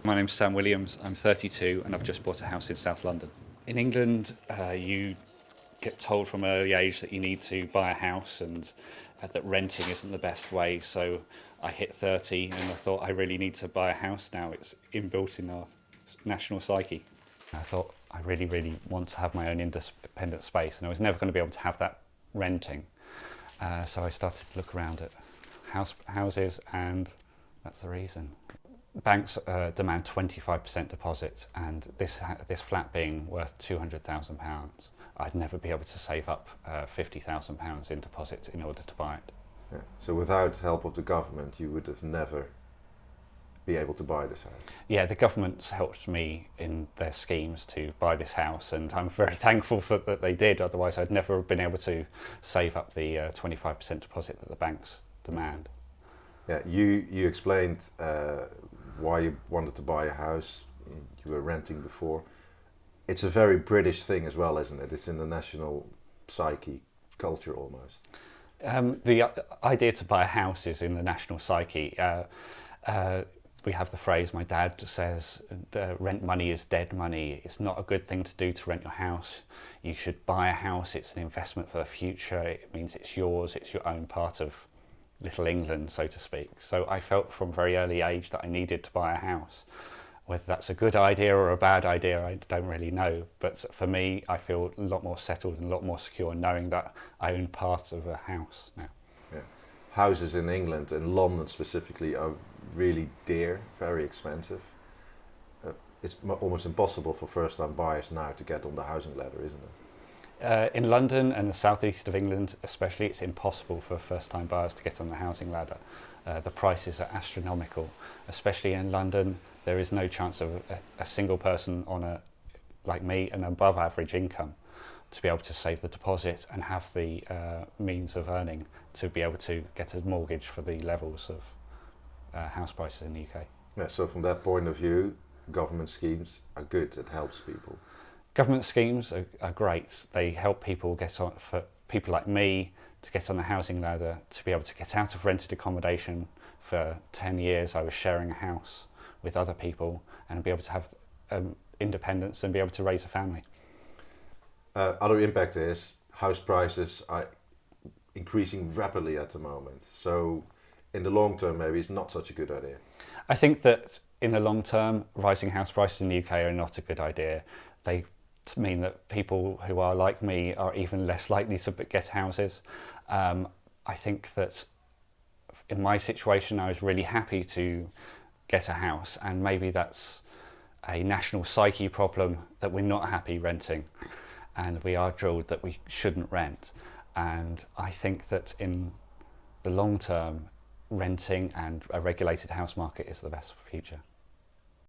My name's Sam Williams, I'm 32 and I've just bought a house in South London. In England, you get told from an early age that you need to buy a house and that renting isn't the best way. So I hit 30 and I thought I really need to buy a house now. It's inbuilt in our national psyche. I thought I really want to have my own independent space, and I was never going to be able to have that renting. So I started to look around at houses, and that's the reason. Banks demand 25% deposit, and this flat being worth £200,000, I'd never be able to save up £50,000 in deposit in order to buy it. Yeah. So without help of the government, you would have never be able to buy this house? Yeah, the government's helped me in their schemes to buy this house, and I'm very thankful that they did. Otherwise, I'd never have been able to save up the 25% deposit that the banks demand. Yeah, you explained why you wanted to buy a house. You were renting before. It's a very British thing as well, isn't it? It's in the national psyche, culture almost. The idea to buy a house is in the national psyche. We have the phrase, my dad says, rent money is dead money. It's not a good thing to do to rent your house. You should buy a house. It's an investment for the future. It means it's yours. It's your own part of Little England, so to speak. So I felt from a very early age that I needed to buy a house. Whether that's a good idea or a bad idea, I don't really know. But for me, I feel a lot more settled and a lot more secure knowing that I own part of a house now. Yeah. Houses in England and London specifically are really dear, very expensive. It's almost impossible for first-time buyers now to get on the housing ladder, isn't it? In London and the southeast of England especially, it's impossible for first-time buyers to get on the housing ladder. The prices are astronomical, especially in London. There is no chance of a single person on like me, an above average income to be able to save the deposit and have the means of earning to be able to get a mortgage for the levels of house prices in the UK. Yeah, so from that point of view, government schemes are good, it helps people. Government schemes are great. They help people get on, for people like me, to get on the housing ladder, to be able to get out of rented accommodation. For 10 years I was sharing a house with other people and be able to have independence and be able to raise a family. Other impact is house prices are increasing rapidly at the moment. So in the long term, maybe it's not such a good idea. I think that in the long term, rising house prices in the UK are not a good idea. They mean that people who are like me are even less likely to get houses. I think that in my situation, I was really happy to get a house, and maybe that's a national psyche problem that we're not happy renting, and we are drilled that we shouldn't rent. And I think that in the long term, renting and a regulated house market is the best future.